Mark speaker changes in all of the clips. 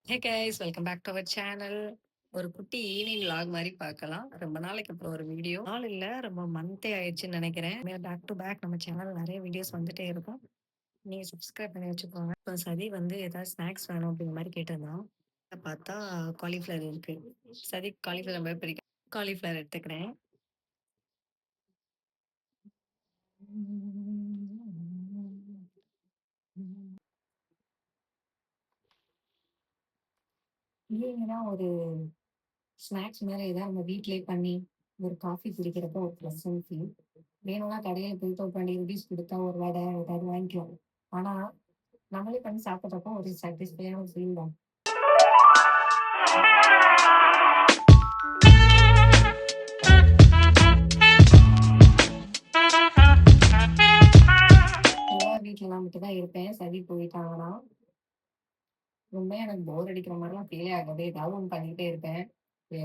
Speaker 1: Hey guys welcome back to our channel. ஒரு குட்டி evening vlog மாரி பார்க்கலாம். ரொம்ப நாளைக்கு அப்புறம் ஒரு வீடியோ. நாள் இல்ல ரொம்ப மந்த்தே ஆயிடுச்சுன்னு நெனைக்கிறேன். பேக் டு பேக் நம்ம சேனல் நெறைய வீடியோஸ் வந்துட்டே இருக்கும். நீங்க சப்ஸ்கிரைப் பண்ணி வச்சுக்கோங்க. இப்போ சதி வந்து ஏதாவது ஸ்நாக்ஸ் வேணும் அப்படிங்கிற மாரி கேட்டிருந்தான். பார்த்தா காலிஃப்ளவர் இருக்கு. சதிக்கு காலிஃப்ளவர் ரொம்ப பிடிக்கும். காலிஃப்ளவர் எடுத்துக்கிறேன். ஈவினிங்கா ஒரு ஸ்நாக்ஸ் மாரி ஏதாவது நம்ம வீட்லயே பண்ணி, ஒரு காஃபி குடிக்கிறப்போ ஒரு ப்ளசன்ட் ஃபீல். வேணும்னா கடையில போய் இப்போ ₹20 குடுத்தா ஒரு வடை ஏதாவது வாங்கிக்கலாம். ஆனா, நம்மளே பண்ணி சாப்பிடுறப்போ ஒரு சாட்டிஸ்ஃபையான ஃபீல் தான். பொதுவா வீட்ல நான் மட்டும் தான் இருப்பேன். சதி போயிட்டாங்கன்னா, ரொம்ப எனக்கு போர் அடிக்கிற மாரிலாம் ஃபீலே ஆகாது. ஏதாவது ஒண்ணு பண்ணிக்கிட்டே இருப்பேன். எ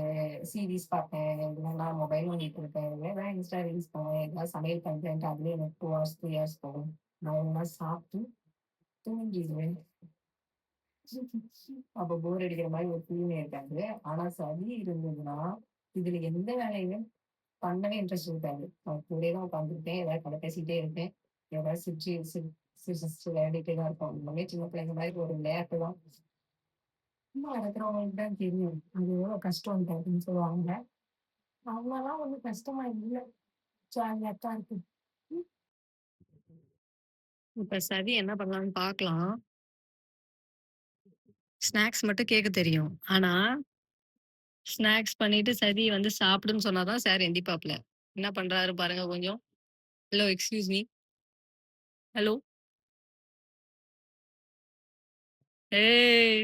Speaker 1: சீரிஸ் பார்ப்பேன், இல்லைன்னா மொபைல் நோண்டிட்டு இருப்பேன். இல்லைன்னா இன்ஸ்டா ரீல்ஸ் போவேன். ஏதாவது சமையல் பண்றேன்ட்டு அதுலயே எனக்கு 2 ஹார்ஸ், 3 ஹார்ஸ் போகும். நான் ஒழுங்கா சாப்பிட்டு தூங்கிருவேன். அப்ப போர் அடிக்கிற மாரி ஒரு ஃபீலே இருக்காது. ஆனா சளி இருந்ததுன்னா, இதுல எந்த வேலையுமே பண்ணவே இன்ட்ரெஸ்ட் இருக்காது. நான் கூடயே தான் உட்காந்துருப்பேன். ஏதாவது கதை பேசிட்டே இருப்பேன். ஏதாவது சிரிச்சுட்டு விளையாடிட்டே தான் இருப்போம். இன்னுமே சின்ன பிள்ளைங்க மாரி ஒரு விளையாட்டு தான். சும்மா இருக்கிறவங்களுக்கு தான் தெரியும். அது எவ்வளோ கஷ்டம்ன்ட்டு அப்படின்னு சொல்லுவாங்க. அவ்வளோலாம் ஒண்ணும் கஷ்டமா இல்ல. ஜாலியா தான் இருக்கு. இப்ப சதி என்ன பண்ணலாம்னு பார்க்கலாம். ஸ்நாக்ஸ் மட்டும் கேட்க தெரியும். ஆனா ஸ்நாக்ஸ் பண்ணிட்டு சரி வந்து சாப்பிடுன்னு சொன்னா தான் சார் எந்திரிப்பாப்ல. என்ன பண்றாரு பாருங்க கொஞ்சம். Hello excuse me. ஹலோ. ஏய்!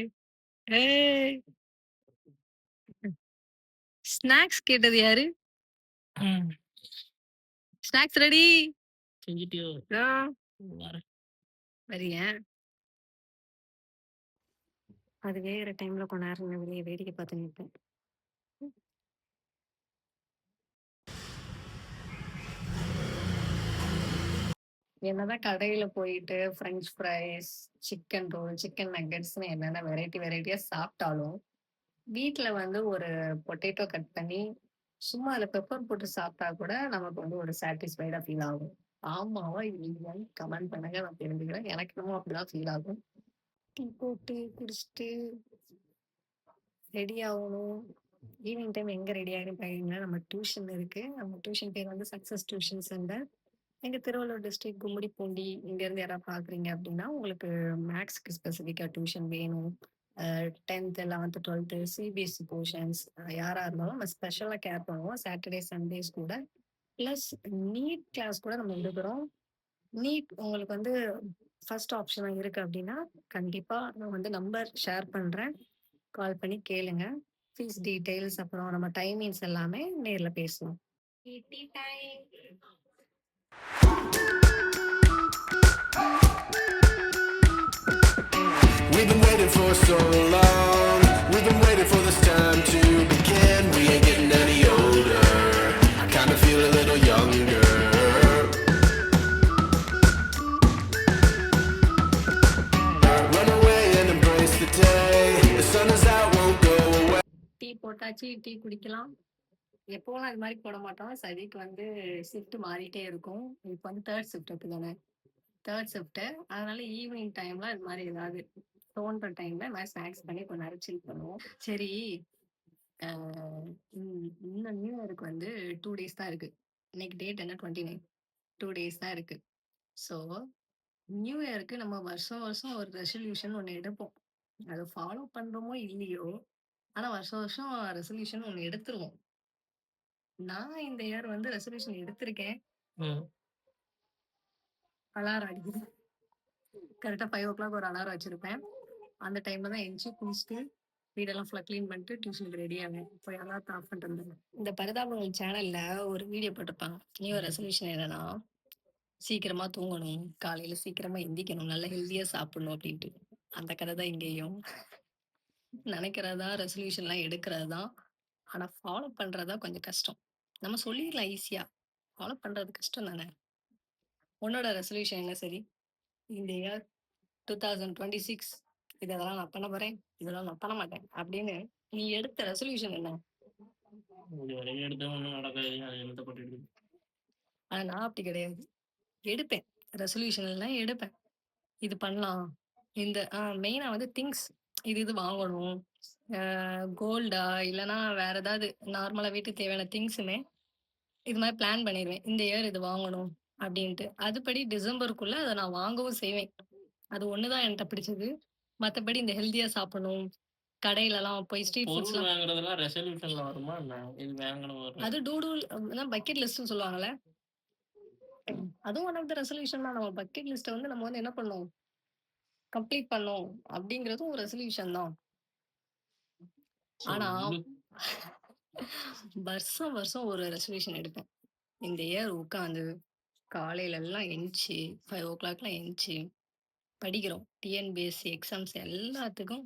Speaker 1: ஏய்! ஸ்நாக்ஸ் கேட்டது யாரு? ம். Snacks ready. செஞ்சுட்டியோ? ஆ. வரேன். வரியா? அது வேற டைம்ல கொஞ்ச நேரம் நான் வெளிய வேடிக்கை பார்த்து நிப்பேன். என்னதான் கடையில போயிட்டு French fries, chicken roll, chicken நக்கெட்ஸ்ன்னு என்னென்ன வெரைட்டியா சாப்பிட்டாலும், வீட்ல வந்து ஒரு பொட்டேட்டோ கட் பண்ணி, சும்மா அதுல பெப்பர் போட்டு சாப்பிட்டா கூட நமக்கு வந்து ஒரு சாட்டிஸ்ஃபைடா ஃபீல் ஆகும். ஆமாவா? இல்லையான்னு கமெண்ட் பண்ணுங்க. நான் தெரிஞ்சுக்கிறேன். எனக்கு என்னமோ அப்படிதான் ஃபீல் ஆகும். டீ போட்டு குடிச்சிட்டு ரெடி ஆகணும். ஈவினிங் டைம் எங்க ரெடி ஆகுறேன்னு பார்த்தீங்கன்னா, நம்ம டியூஷன் இருக்கு. நம்ம டியூஷன் பேர் வந்து சக்சஸ் டியூஷன் சென்டர். எங்க திருவள்ளூர் டிஸ்ட்ரிக்ட் கும்மிடிப்பூண்டி இங்கேருந்து யாராவது பார்க்குறீங்க அப்படின்னா, உங்களுக்கு மேக்ஸ்க்கு ஸ்பெசிஃபிக்கா டியூஷன் வேணும். 10த், 11த், 12த் சிபிஎஸ்சி போர்ஷன்ஸ் யாரா இருந்தாலும் நம்ம ஸ்பெஷலா கேர் பண்ணுவோம். சாட்டர்டே, சண்டேஸ் கூட. பிளஸ் நீட் கிளாஸ் கூட நம்ம எடுக்கிறோம். நீட் உங்களுக்கு வந்து ஃபர்ஸ்ட் ஆப்ஷனா இருக்கு அப்படின்னா, கண்டிப்பா நான் வந்து நம்பர் ஷேர் பண்றேன். கால் பண்ணி கேளுங்க. ஃபீஸ் டீட்டெயில்ஸ் அப்புறம் நம்ம டைமிங்ஸ் எல்லாமே நேர்ல பேசலாம். Tea time.
Speaker 2: We've been waiting for so long. We've been waiting for this time to begin. We ain't getting any older. I kinda feel a little younger. Run away and embrace the day. The sun is out, won't go away.
Speaker 1: Tea போட்டாச்சு. Tea குடிக்கலாம். எப்பவும் அது மாரி போட மாட்டோம். சதிக்கு வந்து shift மாறிட்டே இருக்கும். இப்ப வந்து 3 ஷிஃப்ட் அப்படிதானே. 3 ஷிஃப்ட். அதனால ஈவினிங் டைம்ல இது மாரி ஏதாவது தோன்ற டைம்ல இது மாரி ஸ்நாக்ஸ் பண்ணி கொஞ்ச நேரம் சில் பண்ணுவோம். சரி, அ இன்னும் நியூ இயருக்கு வந்து 2 டேஸ் தான் இருக்கு. இன்னைக்கு டேட் என்ன 29. 2 டேஸ் தான் இருக்கு. ஸோ நியூ இயருக்கு நம்ம வருஷம் வருஷம் ஒரு ரெசல்யூஷன் ஒண்ணு எடுப்போம். அத ஃபாலோ பண்றோமோ இல்லையோ, ஆனா வருஷம் வருஷம் ரெசல்யூஷன் ஒண்ணு எடுத்துருவோம். நான் இந்த இயர் வந்து ரெசல்யூஷன் எடுத்திருக்கேன். ம். அலாரம் அடிக்குது. கரெக்ட்டா 5:00 ஒரு அலாரம் வச்சிருப்பேன். அந்த டைம்ல தான் எந்திச்சு குளிச்சுட்டு, வீடெல்லாம் ஃபுல்லா கிளீன் பண்ணிட்டு டியூஷனுக்கு ரெடி ஆவேன். போய் அலாரத்த ஆஃப் பண்ணிட்டு வந்துருவேன். இந்த பரிதாபங்கள் சேனல்ல ஒரு வீடியோ போட்டிருப்பாங்க. நியூ இயர் ரெசல்யூஷன் என்னன்னா, சீக்கிரமா தூங்கணும், காலையில சீக்கிரமா எந்திரிக்கணும், நல்லா ஹெல்தியா சாப்பிடணும் அப்படின்ட்டு. அந்த கதை தான் இங்கேயும். நினைக்கிறது தான் ரெசல்யூஷன்லாம் எடுக்கிறது தான். ஆனா ஃபாலோ பண்றது தான் கொஞ்சம் கஷ்டம். நம்ம சொல்லிடலாம் ஈஸியா. ஃபாலோ பண்றது கஷ்டம் தானே. உன்னோட ரெசல்யூஷன் என்ன சரி? இந்த இயர் 2026 இதெல்லாம் நான் பண்ண போறேன், இதெல்லாம் நான் பண்ண மாட்டேன் அப்படின்னு நீ எடுத்த ரெசல்யூஷன் என்ன?
Speaker 3: இதுவரைக்கும் எடுத்தேன் ஒன்றும் நடக்காது. அது என்னத்த பண்ணிட்டு
Speaker 1: ஆனா நான் அப்படி கிடையாது. எடுப்பேன். ரெசல்யூஷன் எல்லாம் எடுப்பேன். இது பண்ணலாம். இந்த மெயினா வந்து திங்ஸ் இது வாங்கணும். கோல்டா இல்லன்னா வேற ஏதாவது நார்மலா வீட்டுக்கு தேவையான திங்ஸுமே இது மாரி பிளான் பண்ணிருவேன். இந்த இயர் இது வாங்கணும் அப்படின்ட்டு. அதுபடி டிசம்பருக்குள்ள அத நான் வாங்கவும் செய்வேன். அது ஒண்ணு தான் என்ட்ட பிடிச்சது. மத்தபடி இந்த ஹெல்தியா சாப்பிடணும். கடையிலலாம் போய் ஸ்ட்ரீட்
Speaker 3: பொருள்
Speaker 1: ஃபுட்ஸ்லாம்
Speaker 3: வாங்குறதெல்லாம் ரெசல்யூஷன்ல வருமா என்ன? இது வாங்கணும் வரும்.
Speaker 1: அது பக்கெட் லிஸ்ட்ன்னு சொல்லுவாங்கல்ல. அதுவும் ஒன் ஆஃப் த ரெசல்யூஷன் தான். நம்ம பக்கெட் லிஸ்ட்ட வந்து நம்ம வந்து என்ன பண்ணணும்? கம்ப்ளீட் பண்ணணும் அப்படிங்கிறதும் ஒரு ரெசல்யூஷன் தான். ஆனா வருஷம் வருஷம் ஒரு ரெசல்யூஷன் எடுப்பேன். இந்த இயர் உட்காந்து காலையில எல்லாம் எந்திச்சு 5:00லாம் எந்திச்சு படிக்கிறோம். டிஎன்பிஎஸ்சி எக்ஸாம்ஸ் எல்லாத்துக்கும்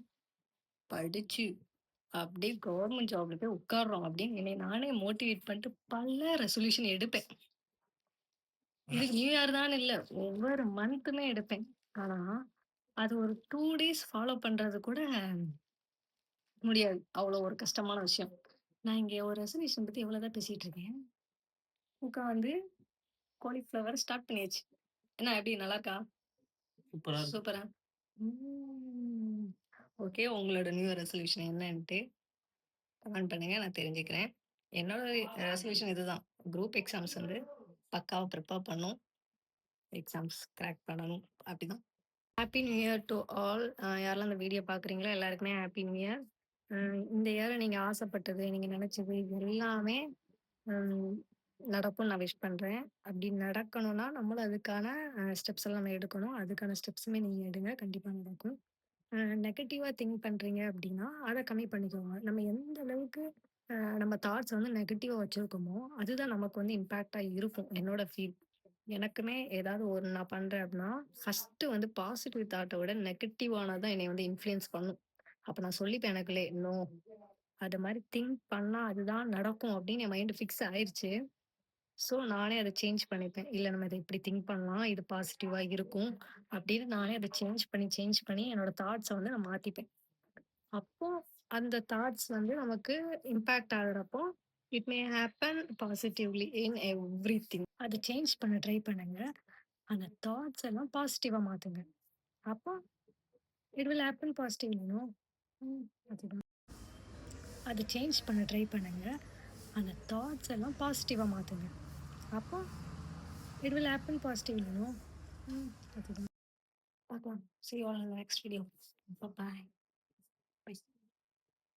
Speaker 1: படிச்சு அப்படியே கவர்மெண்ட் ஜாப்ல போய் உட்கார்றோம் அப்படின்னு என்னை நானே மோட்டிவேட் பண்ணிட்டு பல ரெசல்யூஷன் எடுப்பேன். இதுக்கு நியூ இயர் தான் இல்ல. ஒவ்வொரு மந்த்துமே எடுப்பேன். ஆனா அது ஒரு 2 டேஸ் ஃபாலோ பண்றது கூட முடியாது. அவ்வளோ ஒரு கஷ்டமான விஷயம். நான் இங்க ஒரு ரெசல்யூஷன் பத்தி எவ்வளோதான் பேசிட்டு இருக்கேன். உட்காந்து காலிஃப்ளவர் ஸ்டார்ட் பண்ணியாச்சு. என்ன எப்படி நல்லா இருக்கா?
Speaker 3: சூப்பரா இருக்கு.
Speaker 1: சூப்பரா? ஓகே. உங்களோட நியூ இயர் ரெசல்யூஷன் என்னன்ட்டு கமெண்ட் பண்ணுங்க. நான் தெரிஞ்சுக்கிறேன். என்னோட ரெசல்யூஷன் இதுதான். குரூப் எக்ஸாம்ஸ் வந்து பக்காவா ப்ரிப்பேர் பண்ணணும். எக்ஸாம்ஸ் கிராக் பண்ணணும். அப்படிதான். Happy new year to all. யாரெல்லாம் இந்த வீடியோ பார்க்குறீங்களோ எல்லாருக்குமே ஹேப்பி நியூ இயர். இந்த இயர் நீங்க ஆசைப்பட்டது, நீங்க நினைச்சது எல்லாமே நடக்கும்னு நான் விஷ் பண்றேன். அப்படி நடக்கணும்னா நம்மளும் அதுக்கான ஸ்டெப்ஸ் எல்லாம் நம்ம எடுக்கணும். அதுக்கான ஸ்டெப்ஸுமே நீங்க எடுங்க. கண்டிப்பா நடக்கும். நெகட்டிவா திங்க் பண்றீங்க அப்படின்னா, அத கம்மி பண்ணிக்கோங்க. நம்ம எந்த அளவுக்கு நம்ம தாட்ஸ் வந்து நெகட்டிவா வச்சிருக்கோமோ, அதுதான் நமக்கு வந்து இம்பாக்ட்டா இருக்கும். என்னோட ஃபீல். எனக்குமே ஏதாவது ஒரு நான் பண்றேன் அப்படின்னா, ஃபர்ஸ்ட்டு வந்து பாசிட்டிவ் தாட்ட விட நெகட்டிவானது தான் என்னைய வந்து இன்ஃப்ளூயன்ஸ் பண்ணும். அப்ப நான் சொல்லிப்பேன் எனக்குள்ளே, "நோ, அது மாரி திங்க் பண்ணா அதுதான் நடக்கும்" அப்படின்னு என் மைண்ட் ஃபிக்ஸ் ஆயிருச்சு. ஸோ நானே அத சேஞ்ச் பண்ணிப்பேன். இல்ல நம்ம இத இப்படி திங்க் பண்ணலாம். இது பாசிட்டிவா இருக்கும். அப்படின்னு நானே அத சேஞ்ச் பண்ணி என்னோட தாட்ஸ வந்து நான் மாத்திப்பேன். அப்போ அந்த தாட்ஸ் வந்து நமக்கு இம்பாக்ட் ஆகுறப்போ, it may happen positively in everything. அத சேஞ்ச் பண்ண ட்ரை பண்ணுங்க. அந்த தாட்ஸ் எல்லாம் பாசிட்டிவா மாத்துங்க. அப்போ it will happen positively no. அதுதான். அத சேஞ்ச் பண்ண ட்ரை பண்ணுங்க. அந்த தாட்ஸ் எல்லாம் பாசிட்டிவா மாத்துங்க. அப்போ it will happen positively no. அதுதான். பார்க்கலாம். See you all in the next video. Bye bye. Bye.